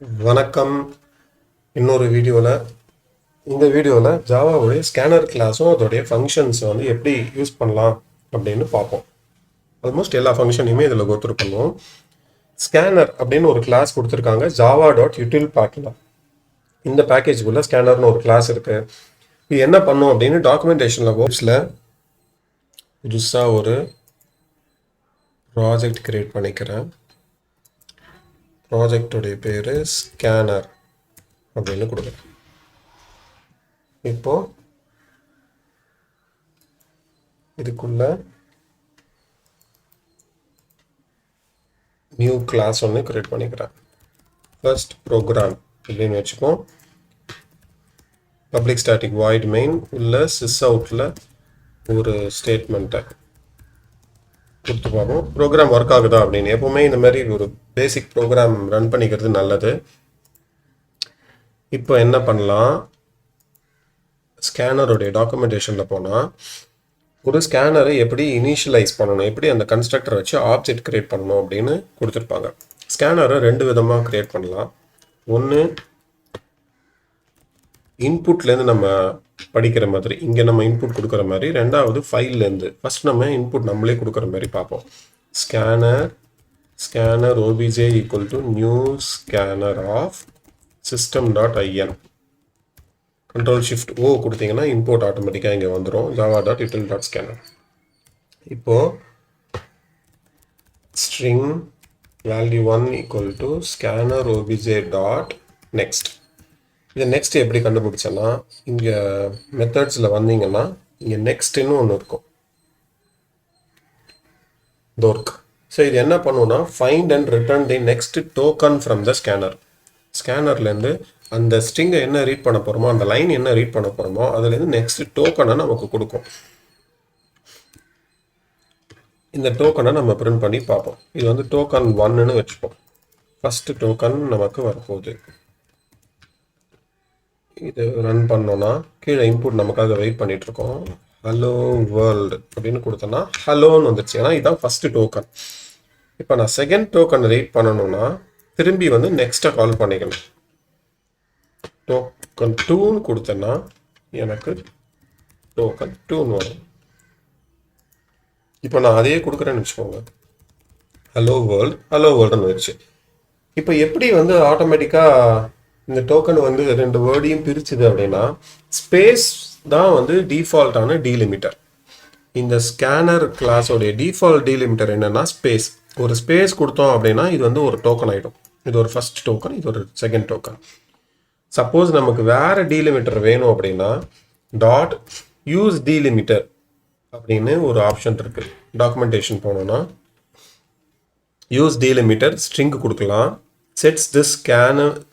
வணக்கம். இன்னொரு வீடியோவில் இந்த வீடியோவில் ஜாவாவுடைய ஸ்கேனர் கிளாஸும் அதோடைய ஃபங்க்ஷன்ஸை வந்து எப்படி யூஸ் பண்ணலாம் அப்படின்னு பார்ப்போம். ஆல்மோஸ்ட் எல்லா ஃபங்க்ஷனையுமே இதில் கோத்ரூ பண்ணுவோம். ஸ்கேனர் அப்படின்னு ஒரு கிளாஸ் கொடுத்துருக்காங்க java.util பேக்கில். இந்த பேக்கேஜுக்குள்ளே ஸ்கேனர்னு ஒரு கிளாஸ் இருக்குது. இது என்ன பண்ணும் அப்படின்னு டாக்குமெண்டேஷனில் வேர்ட்ஸில் புதுசாக ஒரு ப்ராஜெக்ட் கிரியேட் பண்ணிக்கிறேன். ப்ராஜெக்டுடைய பேர் ஸ்கேனர் அப்படின்னு கொடுக்குறேன். இப்போ இதுக்குள்ள நியூ கிளாஸ் ஒன்று கிரியேட் பண்ணிக்கிறேன். ஃபர்ஸ்ட் ப்ரோக்ராம் அப்படின்னு வச்சுப்போம். பப்ளிக் ஸ்டாட்டிக் வாய்ட் மெயின் உள்ள சிஸ் அவுட்டில் ஒரு ஸ்டேட்மெண்ட்டை கொடுத்து பார்ப்போம். ப்ரோக்ராம் ஒர்க் ஆகுதா அப்படின்னு. எப்போவுமே இந்த மாதிரி ஒரு பேசிக் ப்ரோக்ராம் ரன் பண்ணிக்கிறது நல்லது. இப்போ என்ன பண்ணலாம், ஸ்கேனருடைய டாக்குமெண்டேஷனில் போனால் ஒரு ஸ்கேனரை எப்படி இனிஷியலைஸ் பண்ணணும், எப்படி அந்த கன்ஸ்ட்ரக்டரை வச்சு ஆப்ஜெக்ட் கிரியேட் பண்ணணும் அப்படின்னு கொடுத்துருப்பாங்க. ஸ்கேனரை ரெண்டு விதமாக கிரியேட் பண்ணலாம். ஒன்று இன்புட்லேருந்து நம்ம படிக்கிற மாதிரி, இங்கே நம்ம இன்புட் கொடுக்குற மாதிரி. ரெண்டாவது ஃபைல்லேருந்து. ஃபஸ்ட் நம்ம இன்புட் நம்மளே கொடுக்குற மாதிரி பார்ப்போம். Scanner obj equal to new scanner of system.in. Control shift O கொடுத்தீங்கன்னா இம்போர்ட் ஆட்டோமேட்டிக்காக இங்கே வந்துடும். java.util.scanner. இப்போது string value 1 equal to scanner obj dot next. இதை நெக்ஸ்ட் எப்படி கண்டுபிடிச்சேன்னா, இங்கே மெத்தட்ஸில் வந்தீங்கன்னா இங்கே நெக்ஸ்ட்னு ஒன்று இருக்கும், டோர்க். ஸோ இது என்ன பண்ணுன்னா, find and return the next token from the scanner. ஸ்கேனர்லேருந்து அந்த ஸ்ட்ரிங்கை என்ன ரீட் பண்ண போகிறோமோ, அந்த லைன் என்ன ரீட் பண்ண போகிறோமோ அதுலேருந்து நெக்ஸ்ட் டோக்கனை நமக்கு கொடுக்கும். இந்த டோக்கனை நம்ம பிரிண்ட் பண்ணி பார்ப்போம். இது வந்து டோக்கன் 1ன்னு வச்சுப்போம். ஃபஸ்ட்டு டோக்கன் நமக்கு வரப்போகுது. இது ரன் பண்ணோன்னா கீழே இன்புட் நமக்காக வெயிட் பண்ணிகிட்ருக்கோம். ஹலோ வேர்ல்டு அப்படின்னு கொடுத்தோன்னா ஹலோன்னு வந்துடுச்சு. ஏன்னா இதுதான் ஃபஸ்ட்டு டோக்கன். இப்போ நான் செகண்ட் டோக்கன் ரீட் பண்ணணும்னா திரும்பி வந்து நெக்ஸ்ட்டை கால் பண்ணிக்கணும். டோக்கன் 2ன்னு கொடுத்தேன்னா எனக்கு டோக்கன் 2ன்னு வரும். இப்போ நான் அதையே கொடுக்குறேன்னு வச்சுக்கோங்க. ஹலோ வேர்ல்டுன்னு வந்துடுச்சு. இப்போ எப்படி வந்து ஆட்டோமேட்டிக்காக இந்த டோக்கன் வந்து ரெண்டு வேர்டையும் பிரிச்சுது அப்படின்னா, ஸ்பேஸ் தான் வந்து டிஃபால்ட்டான டீலிமிட்டர். இந்த ஸ்கேனர் கிளாஸோடைய டிஃபால்ட் டீலிமிட்டர் என்னன்னா ஸ்பேஸ். ஒரு ஸ்பேஸ் கொடுத்தோம் அப்படின்னா இது வந்து ஒரு டோக்கன் ஆகிடும். இது ஒரு ஃபர்ஸ்ட் டோக்கன், இது ஒரு செகண்ட் டோக்கன். சப்போஸ் நமக்கு வேற டீலிமிட்டர் வேணும் அப்படின்னா டாட் யூஸ் டீலிமிட்டர் அப்படின்னு ஒரு ஆப்ஷன் இருக்கு. டாக்குமெண்டேஷன் போனோம்னா யூஸ் டீலிமிட்டர் ஸ்ட்ரிங் கொடுக்கலாம். sets this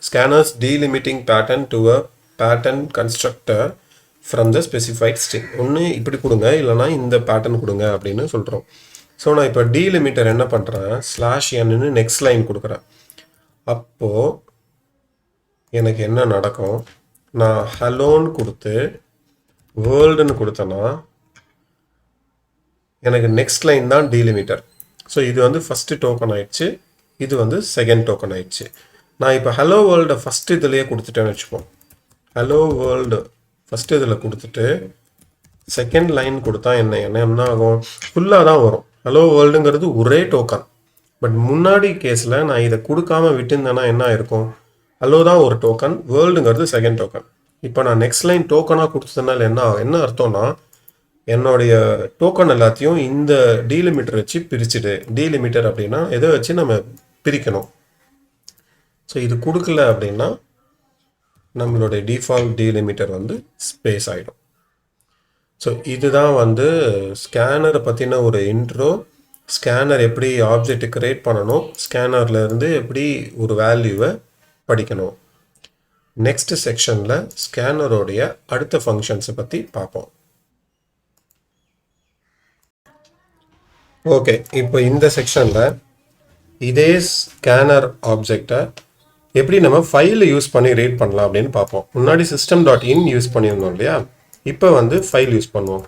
scanner's delimiting pattern to a pattern constructor from the specified string. ஒன்று இப்படி கொடுங்க, இல்லைனா இந்த பேட்டர்ன் கொடுங்க அப்படின்னு சொல்கிறோம். ஸோ நான் இப்போ டீலிமிட்டர் என்ன பண்ணுறேன், /n நெக்ஸ்ட் லைன் கொடுக்குறேன். அப்போது எனக்கு என்ன நடக்கும், நான் ஹலோன்னு கொடுத்து வேர்ல்டுன்னு கொடுத்தேன்னா எனக்கு நெக்ஸ்ட் லைன் தான் டீலிமிட்டர். ஸோ இது வந்து ஃபஸ்ட்டு டோக்கன் ஆயிடுச்சு, இது வந்து செகண்ட் டோக்கன் ஆயிடுச்சு. நான் இப்போ ஹலோ வேர்ல்டை ஃபஸ்ட்டு இதுலேயே கொடுத்துட்டேன்னு வச்சுப்போம். ஹலோ வேர்ல்டு ஃபஸ்ட்டு இதில் கொடுத்துட்டு செகண்ட் லைன் கொடுத்தா என்ன ஆகும், ஃபுல்லாக தான் வரும். ஹலோ வேர்ல்டுங்கிறது ஒரே டோக்கன். பட் முன்னாடி கேஸில் நான் இதை கொடுக்காம விட்டுருந்தேன்னா என்ன ஆயிருக்கும், ஹலோ தான் ஒரு டோக்கன், வேர்ல்டுங்கிறது செகண்ட் டோக்கன். இப்போ நான் நெக்ஸ்ட் லைன் டோக்கனாக கொடுத்ததுனால என்ன அர்த்தம்னா, என்னுடைய டோக்கன் எல்லாத்தையும் இந்த டீலிமிட்டர் வச்சு பிரிச்சுடு. டீலிமிட்டர் அப்படின்னா எதை வச்சு நம்ம பிரிக்கணும். ஸோ இது கொடுக்கல அப்படின்னா நம்மளுடைய டிஃபால்ட் டீலிமிட்டர் வந்து ஸ்பேஸ் ஆகிடும். ஸோ இதுதான் வந்து ஸ்கேனரை பற்றின ஒரு இன்ட்ரோ. ஸ்கேனர் எப்படி ஆப்ஜெக்ட் கிரியேட் பண்ணணும், ஸ்கேனர்லேருந்து எப்படி ஒரு வேல்யூவை படிக்கணும். நெக்ஸ்ட் செக்ஷனில் ஸ்கேனரோடைய அடுத்த ஃபங்க்ஷன்ஸை பற்றி பார்ப்போம். ஓகே, இப்போ இந்த செக்ஷனில் இதே ஸ்கேனர் ஆப்ஜெக்டை எப்படி நம்ம ஃபைலை யூஸ் பண்ணி ரீட் பண்ணலாம் அப்படின்னு பார்ப்போம். முன்னாடி system.in யூஸ் பண்ணியிருந்தோம் இல்லையா, இப்போ வந்து ஃபைல் யூஸ் பண்ணுவோம்.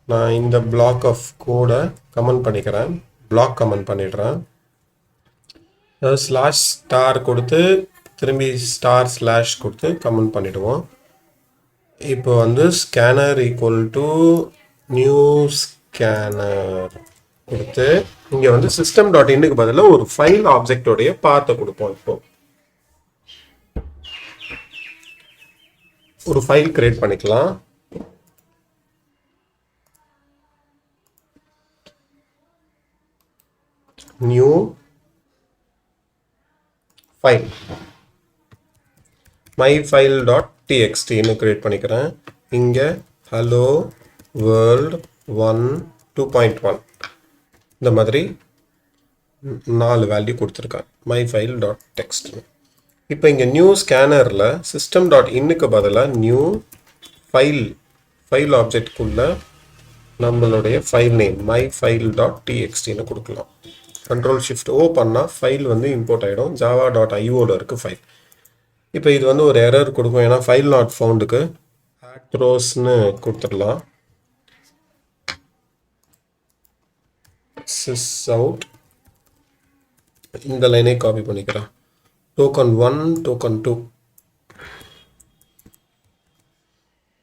நான் இந்த பிளாக் ஆஃப் கோடை கமெண்ட் பண்ணிக்கிறேன், பிளாக் கமெண்ட் பண்ணிடுறேன். /* கொடுத்து திரும்பி ஸ்டார் ஸ்லாஷ் கொடுத்து கமெண்ட் பண்ணிவிடுவோம். இப்போ வந்து scanner equal to new scanner கொடுத்து இங்கே வந்து சிஸ்டம் டாட் இன்னுக்கு பதிலாக ஒரு ஃபைல் ஆப்ஜெக்டோடைய பாத்தை கொடுப்போம். இப்போ ஒரு ஃபைல் கிரியேட் பண்ணிக்கலாம். நியூ ஃபைல் myfile.txt ன்னு கிரியேட் பண்ணிக்கிறேன். இங்கே hello world 1 2.1 இந்த மாதிரி 4 வேல்யூ கொடுத்துருக்கேன் myfile.text. இப்போ இங்கே நியூ ஸ்கேனரில் system.inக்கு பதிலாக நியூ ஃபைல் ஆப்ஜெக்ட்குள்ள நம்மளுடைய ஃபைல் நேம் myfile.txtன்னு கொடுக்கலாம். கண்ட்ரோல் ஷிஃப்ட் ஓ பண்ணால் ஃபைல் வந்து இம்போர்ட் ஆகிடும். java.ioவில் இருக்குது ஃபைல். இப்போ இது வந்து ஒரு எரர் கொடுக்கும், ஏன்னா ஃபைல் நாட் ஃபவுண்டுக்கு த்ரோஸ்னு கொடுத்துடலாம். sys out இந்த லைனே காப்பி பண்ணிக்கிறேன். Token 1 token 2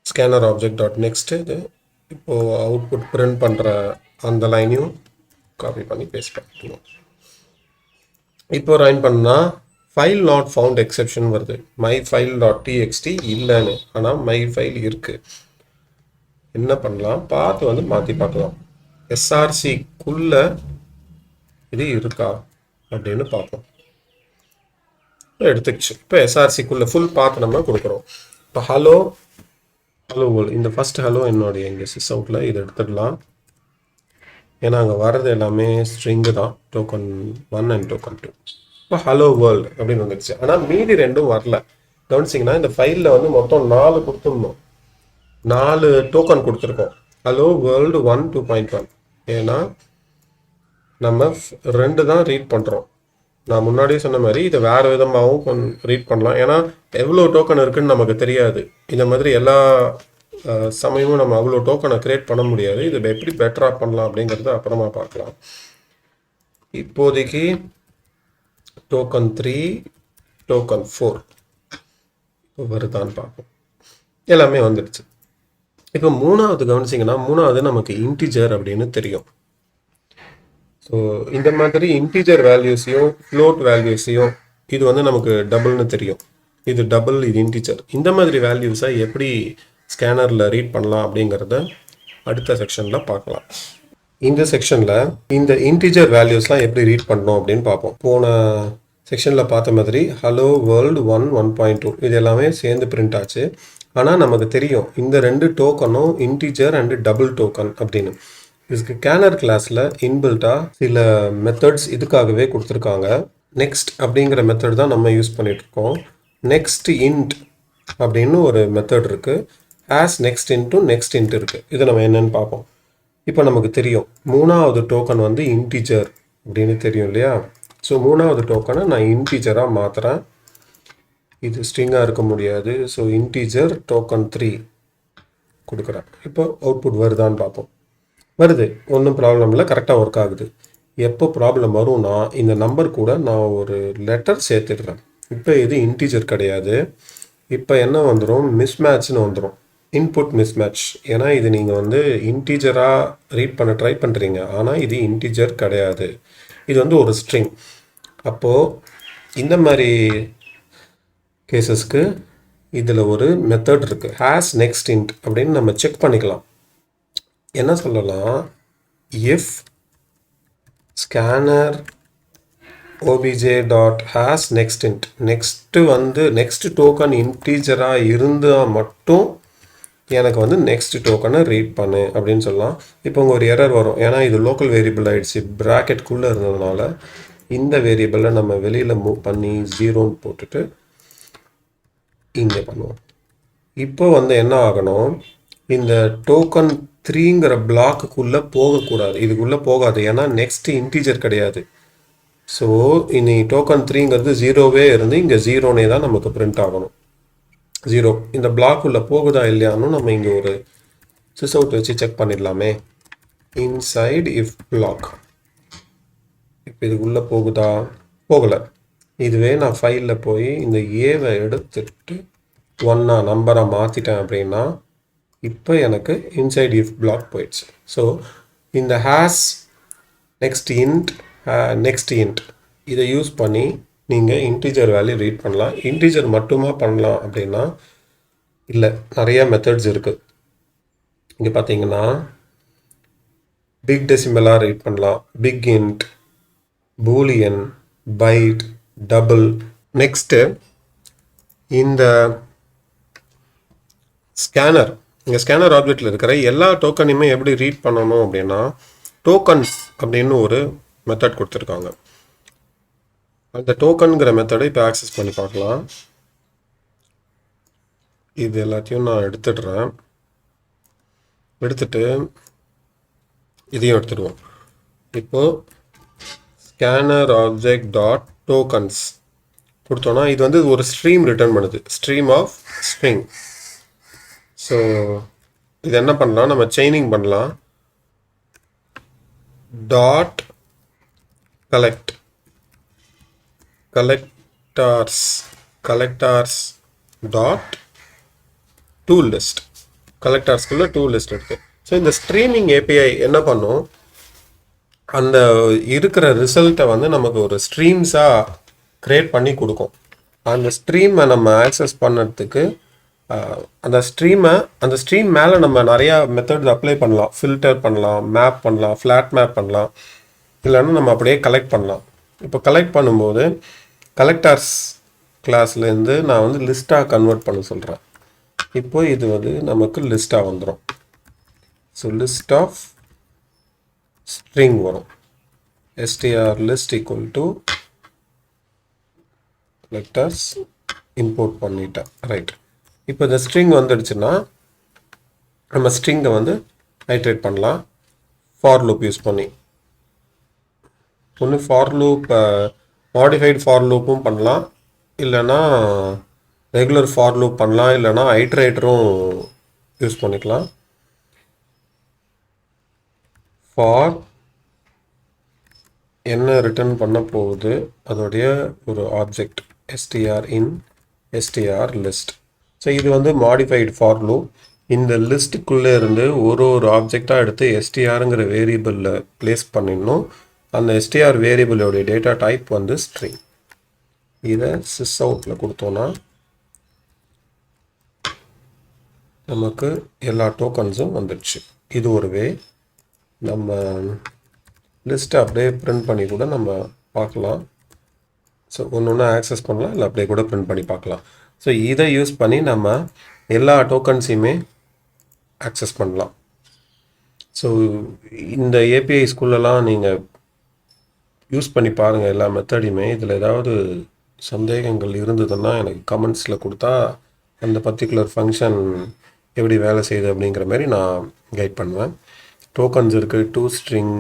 scanner object dot next. இது இப்போது அவுட்புட் பிரிண்ட் பண்ணுற அந்த லைனையும் காப்பி பண்ணி பேஸ்ட் பண்ணிடுவோம். இப்போ ரன் பண்ணால் ஃபைல் நாட் ஃபவுண்ட் எக்ஸெப்ஷன் வருது. myfile.txt இல்லைன்னு, ஆனால் myfile இருக்குது. என்ன பண்ணலாம், பார்த்து வந்து மாற்றி பார்க்கலாம். எஸ்ஆர்சிக்குள்ளே இது இருக்கா அப்படின்னு பார்ப்போம். எடுத்துக்கிச்சு. இப்போ எஸ்ஆர்சிக்குள்ளே ஃபுல் பார்த்து நம்ம கொடுக்குறோம். இப்போ ஹலோ இந்த ஃபஸ்ட் ஹலோ என்னுடைய இங்கே சிஸ் அவுட்டில் இதை எடுத்துடலாம். ஏன்னா அங்கே வர்றது எல்லாமே ஸ்ட்ரிங்கு தான், டோக்கன் 1 அண்ட் டோக்கன் 2. இப்போ ஹலோ வேர்ல்டு அப்படின்னு வந்துடுச்சு. ஆனால் மீதி ரெண்டும் வரல. கவனிச்சிங்கன்னா இந்த ஃபைலில் வந்து மொத்தம் 4 கொடுத்துருந்தோம், 4 டோக்கன் கொடுத்துருக்கோம். Hello world 1 2.1. ஏன்னா நம்ம 2 தான் ரீட் பண்ணுறோம். நான் முன்னாடியே சொன்ன மாதிரி இதை வேறு விதமாகவும் ரீட் பண்ணலாம். ஏன்னா எவ்வளோ டோக்கன் இருக்குதுன்னு நமக்கு தெரியாது. இந்த மாதிரி எல்லா சமயமும் நம்ம அவ்வளோ டோக்கனை க்ரியேட் பண்ண முடியாது. இது எப்படி பெட்டராக பண்ணலாம் அப்படிங்கிறத அப்புறமா பார்க்கலாம். இப்போதைக்கு டோக்கன் 3 டோக்கன் 4 வருதான்னு பார்ப்போம். எல்லாமே வந்துடுச்சு. இப்போ மூணாவது கவனிச்சிங்கன்னா, மூணாவது நமக்கு இன்டிஜர் அப்படின்னு தெரியும். ஸோ இந்த மாதிரி இன்டிஜர் வேல்யூஸையும் ஃப்ளோட் வேல்யூஸையும் இது வந்து நமக்கு டபுள்னு தெரியும். இது டபுள், இது இன்டிஜர். இந்த மாதிரி வேல்யூஸை எப்படி ஸ்கேனரில் ரீட் பண்ணலாம் அப்படிங்கிறத அடுத்த செக்ஷனில் பார்க்கலாம். இந்த செக்ஷனில் இந்த இன்டிஜர் வேல்யூஸ்லாம் எப்படி ரீட் பண்ணணும் அப்படின்னு பார்ப்போம். போன செக்ஷனில் பார்த்த மாதிரி ஹலோ வேர்ல்டு 1 1.2 இது எல்லாமே சேர்ந்து பிரிண்ட் ஆச்சு. ஆனால் நமக்கு தெரியும் இந்த 2 டோக்கனும் இன்டிஜர் அண்டு டபுள் டோக்கன் அப்படின்னு. இதுக்கு கேனர் கிளாஸில் இன்பில்ட்டாக சில மெத்தட்ஸ் இதுக்காகவே கொடுத்துருக்காங்க. நெக்ஸ்ட் அப்படிங்கிற மெத்தட் தான் நம்ம யூஸ் பண்ணிகிட்ருக்கோம். நெக்ஸ்ட் இன்ட் அப்படின்னு ஒரு மெத்தட் இருக்குது. As next into next int இருக்குது. இது நம்ம என்னென்னு பார்ப்போம். இப்போ நமக்கு தெரியும் மூணாவது டோக்கன் வந்து இன்டிஜர் அப்படின்னு தெரியும் இல்லையா. ஸோ மூணாவது டோக்கனை நான் இன்டிஜராக மாற்றுறேன். இது ஸ்ட்ரிங்காக இருக்க முடியாது. ஸோ இன்டிஜர் டோக்கன் 3 கொடுக்குறேன். இப்போ அவுட்புட் வருதான்னு பார்ப்போம். வருது, ஒன்றும் ப்ராப்ளம் இல்லை, கரெக்டாக ஒர்க் ஆகுது. எப்போ ப்ராப்ளம் வரும்னா இந்த நம்பர் கூட நான் ஒரு லெட்டர் சேர்த்துடுறேன். இப்போ இது இன்டிஜர் கிடையாது. இப்போ என்ன வந்துடும், மிஸ்மேட்ச்னு வந்துடும். Input mismatch. ஏன்னா இது நீங்கள் வந்து இன்டிஜராக ரீட் பண்ண ட்ரை பண்ணுறீங்க, ஆனால் இது இன்டிஜர் கிடையாது, இது வந்து ஒரு ஸ்ட்ரிங். அப்போது இந்த மாதிரி கேசஸ்க்கு இதில் ஒரு மெத்தட் இருக்குது, ஹேஸ் நெக்ஸ்ட் இன்ட் அப்படின்னு நம்ம செக் பண்ணிக்கலாம். என்ன சொல்லலாம், if scanner obj.has next int next வந்து நெக்ஸ்ட் டோக்கன் இன்டீஜராக இருந்தால் மட்டும் எனக்கு வந்து நெக்ஸ்ட் டோக்கனை ரீட் பண்ணு அப்படின்னு சொல்லலாம். இப்போ உங்கள் ஒரு எரர் வரும், ஏன்னா இது லோக்கல் வேரியபிள் ஆகிடுச்சு, ப்ராக்கெட்குள்ளே இருந்ததுனால இந்த வேரியபிளை நம்ம வெளியில் மூவ் பண்ணி 0ன்னு போட்டுட்டு இங்கே பண்ணுவோம். இப்போ வந்து என்ன ஆகணும், இந்த டோக்கன் 3ங்கிற பிளாக்குள்ளே போகக்கூடாது, இதுக்குள்ளே போகாது, ஏன்னா நெக்ஸ்ட் இன்டீஜர் கிடையாது. ஸோ இனி டோக்கன் 3ங்கிறது 0வே இருந்து இங்கே 0னே தான் நமக்கு பிரிண்ட் ஆகணும். 0 இந்த பிளாக் உள்ள போகுதா இல்லையான்னு நம்ம இங்கே ஒரு சிஸ் அவுட் வச்சு செக் பண்ணிடலாமே. இன்சைட் இஃப் பிளாக், இப்போ இதுக்குள்ளே போகுதா, போகலை. இதுவே நான் ஃபைலில் போய் இந்த ஏவை எடுத்துட்டு ஒன்றா நம்பரை மாற்றிட்டேன் அப்படின்னா இப்போ எனக்கு இன்சைட் இஃப் பிளாக் போயிடுச்சு. ஸோ இந்த ஹேஸ் நெக்ஸ்ட் இன்ட் இதை யூஸ் பண்ணி நீங்கள் இன்டீஜர் வேல்யூ ரீட் பண்ணலாம். இன்டீஜர் மட்டுமா பண்ணலாம் அப்படின்னா இல்லை, நிறைய மெத்தட்ஸ் இருக்குது. இங்கே பார்த்தீங்கன்னா பிக் டெசிமலாக ரீட் பண்ணலாம், big int, boolean, byte, double. Next இந்த ஸ்கேனர், இங்கே ஸ்கேனர் ஆப்ஜெக்டில் இருக்கிற எல்லா டோக்கனையுமே எப்படி ரீட் பண்ணணும் அப்படின்னா டோக்கன்ஸ் அப்படின்னு ஒரு மெத்தட் கொடுத்துருக்காங்க. அந்த டோக்கனுங்கிற மெத்தடை இப்போ ஆக்சஸ் பண்ணி பார்க்கலாம். இது எல்லாத்தையும் நான் எடுத்துடுறேன். எடுத்துட்டு இதையும் எடுத்துடுவோம். இப்போது ஸ்கேனர் ஆப்ஜெக்ட் டாட் டோக்கன்ஸ் கொடுத்தோன்னா இது வந்து ஒரு ஸ்ட்ரீம் ரிட்டர்ன் பண்ணுது, ஸ்ட்ரீம் ஆஃப் ஸ்ட்ரிங். ஸோ இது என்ன பண்ணலாம், நம்ம செயினிங் பண்ணலாம். Dot collect collectors dot to list. கலெக்டார்ஸ்குள்ள டூ லிஸ்ட் இருக்குது. ஸோ இந்த ஸ்ட்ரீமிங் ஏபிஐ என்ன பண்ணும், அந்த இருக்கிற ரிசல்ட்டை வந்து நமக்கு ஒரு ஸ்ட்ரீம்ஸாக க்ரியேட் பண்ணி கொடுக்கும். அந்த ஸ்ட்ரீமை நம்ம ஆக்சஸ் பண்ணுறதுக்கு அந்த ஸ்ட்ரீம் மேலே நம்ம நிறையா மெத்தட்ஸ் அப்ளை பண்ணலாம். ஃபில்டர் பண்ணலாம், மேப் பண்ணலாம், ஃப்ளாட் மேப் பண்ணலாம், இல்லைன்னா நம்ம அப்படியே கலெக்ட் பண்ணலாம். இப்போ கலெக்ட் பண்ணும்போது கலெக்டார்ஸ் கிளாஸ்லேருந்து நான் வந்து லிஸ்ட்டாக கன்வெர்ட் பண்ண சொல்கிறேன். இப்போ இது வந்து நமக்கு லிஸ்ட்டாக வந்துடும். ஸோ லிஸ்ட் ஆஃப் ஸ்ட்ரிங் வரும். str list equal to collectors import பண்ணிட்டேன். ரைட். இப்போ இந்த ஸ்ட்ரிங் வந்துடுச்சுன்னா நம்ம ஸ்ட்ரிங்கை வந்து ஐட்ரேட் பண்ணலாம் ஃபார் லூப் யூஸ் பண்ணி. ஒன்று ஃபார் லூப் மாடிஃபைடு ஃபார் லூப்பும் பண்ணலாம், இல்லைன்னா ரெகுலர் ஃபார் லூப் பண்ணலாம், இல்லைன்னா ஐட்ரேட்டரும் யூஸ் பண்ணிக்கலாம். ஃபார் என்ன ரிட்டர்ன் பண்ண போகுது அதோடைய ஒரு object str in str list. So இது வந்து மாடிஃபைடு ஃபார் லூப். இந்த லிஸ்ட்டுக்குள்ளே இருந்து ஒரு ஆப்ஜெக்டாக எடுத்து எஸ்டிஆருங்கிற வேரியபிளில் ப்ளேஸ் பண்ணிடணும். அந்த எஸ்டிஆர் வேரியபிளோடைய டேட்டா டைப் வந்து ஸ்ட்ரிங். இதை சிஸ் அவுட்டில் கொடுத்தோன்னா நமக்கு எல்லா டோக்கன்ஸும் வந்துடுச்சு. இது ஒரு வே. நம்ம லிஸ்ட்டை அப்படியே பிரிண்ட் பண்ணி கூட நம்ம பார்க்கலாம். ஸோ ஒன்று ஒன்று ஆக்சஸ் பண்ணலாம், இல்லை அப்படியே கூட பிரிண்ட் பண்ணி பார்க்கலாம். ஸோ இதை யூஸ் பண்ணி நம்ம எல்லா டோக்கன்ஸையுமே ஆக்சஸ் பண்ணலாம். ஸோ இந்த ஏபிஐ ஸ்கூல்லலாம் நீங்கள் யூஸ் பண்ணி பாருங்கள் எல்லா மெத்தடையுமே. இதில் ஏதாவது சந்தேகங்கள் இருந்ததுன்னா எனக்கு கமெண்ட்ஸில் கொடுத்தா அந்த பர்டிகுலர் ஃபங்க்ஷன் எப்படி வேலை செய்யுது அப்படிங்கிற மாதிரி நான் கைட் பண்ணுவேன். டோக்கன்ஸ் இருக்குது, டூ ஸ்ட்ரிங்,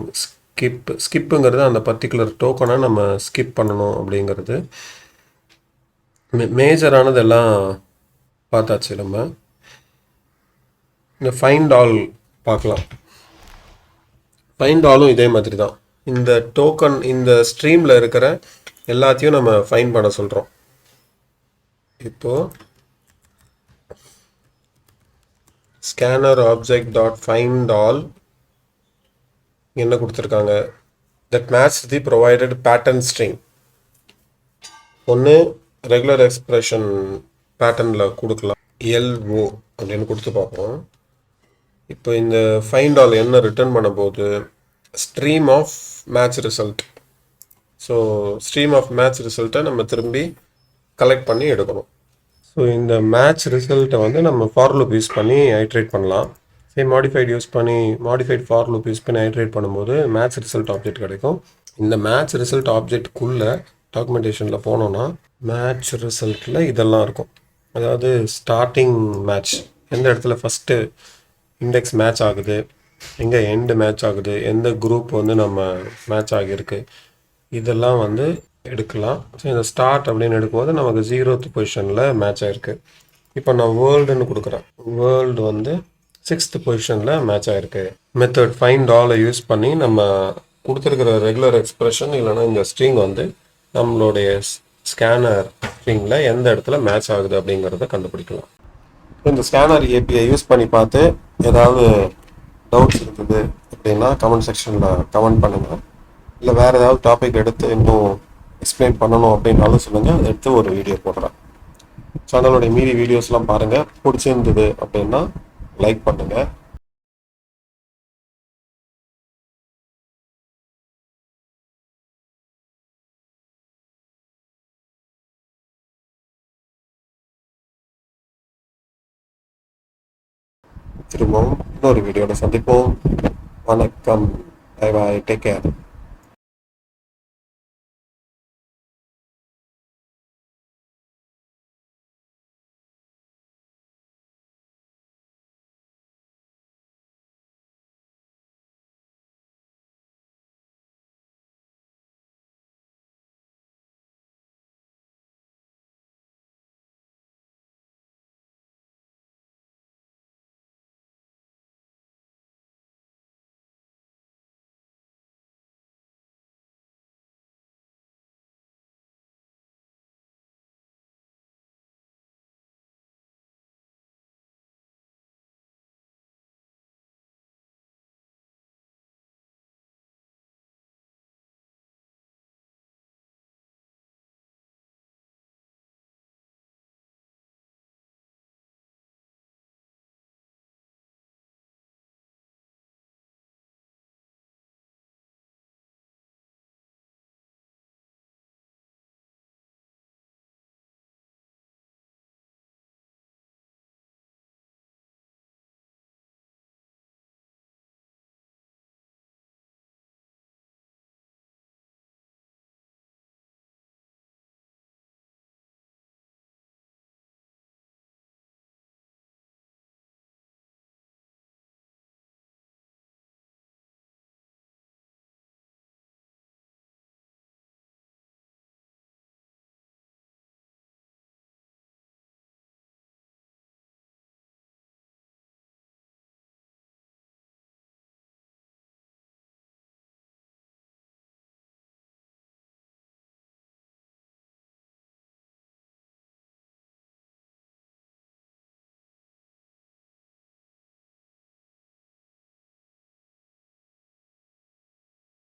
ஸ்கிப்புங்கிறது அந்த பர்டிகுலர் டோக்கனை நம்ம ஸ்கிப் பண்ணணும் அப்படிங்கிறது. மேஜரானதெல்லாம் பார்த்தாச்சு. நம்ம இந்த ஃபைண்ட் ஆல் பார்க்கலாம். ஃபைண்ட் ஆலும் இதே மாதிரி தான். இந்த டோக்கன் இந்த ஸ்ட்ரீமில் இருக்கிற எல்லாத்தையும் நம்ம ஃபைண்ட் பண்ண சொல்கிறோம். இப்போது scanner object dot find all என்ன கொடுத்துருக்காங்க, that match the provided pattern string. ஒன்று ரெகுலர் எக்ஸ்பிரஷன் பேட்டர்னில் கொடுக்கலாம், எல்ஓ அப்படின்னு கொடுத்து பார்ப்போம். இப்போ இந்த ஃபைண்ட் ஆல் என்ன ரிட்டர்ன் பண்ண போகுது, stream of match result. So stream of match ரிசல்ட்டை நம்ம திரும்பி கலெக்ட் பண்ணி எடுக்கணும். ஸோ இந்த மேட்ச் ரிசல்ட்டை வந்து நம்ம ஃபார் லூப் யூஸ் பண்ணி ஐட்ரேட் பண்ணலாம். மாடிஃபைட் ஃபார் லூப் யூஸ் பண்ணி ஐட்ரேட் பண்ணும்போது மேட்ச் ரிசல்ட் ஆப்ஜெக்ட் கிடைக்கும். இந்த மேட்ச் ரிசல்ட் ஆப்ஜெக்ட்குள்ளே டாக்குமெண்டேஷனில் போனோன்னா மேட்ச் ரிசல்ட்டில் இதெல்லாம் இருக்கும். அதாவது ஸ்டார்டிங் மேட்ச், எந்த இடத்துல ஃபஸ்ட்டு இண்டெக்ஸ் மேட்ச் ஆகுது, எங்கே எண்டு மேட்ச் ஆகுது, எந்த குரூப் வந்து நம்ம மேட்ச் ஆகியிருக்கு, இதெல்லாம் வந்து எடுக்கலாம். ஸோ இந்த ஸ்டார்ட் அப்படின்னு எடுக்கும்போது நமக்கு 0th பொசிஷனில் மேட்ச் ஆகிருக்கு. இப்போ நான் வேர்ல்டுன்னு கொடுக்குறேன். வேர்ல்டு வந்து 6th பொசிஷனில் மேட்ச் ஆகிருக்கு. மெத்தட் ஃபைண்ட் ஆலை யூஸ் பண்ணி நம்ம கொடுத்துருக்கிற ரெகுலர் எக்ஸ்பிரஷன் இல்லைன்னா இந்த ஸ்ட்ரிங் வந்து நம்மளுடைய ஸ்கேனர் ஸ்ட்ரிங்கில் எந்த இடத்துல மேட்ச் ஆகுது அப்படிங்கிறத கண்டுபிடிக்கலாம். இந்த ஸ்கேனர் ஏபிஐ யூஸ் பண்ணி பார்த்து ஏதாவது டவுட்ஸ் இருக்குது அப்படின்னா கமெண்ட் செக்ஷனில் கமெண்ட் பண்ணுங்கள். இல்லை வேறு ஏதாவது டாபிக் எடுத்து இன்னும் எக்ஸ்பிளைன் பண்ணணும் அப்படின்னாலும் சொல்லுங்கள், அதை எடுத்து ஒரு வீடியோ போடுறேன். சேனலோடைய மீதி வீடியோஸ்லாம் பாருங்கள். பிடிச்சிருந்தது அப்படின்னா லைக் பண்ணுங்கள். திரும்பவும் இன்னொரு வீடியோவில் சந்திப்போம். வணக்கம். Bye bye. Take care.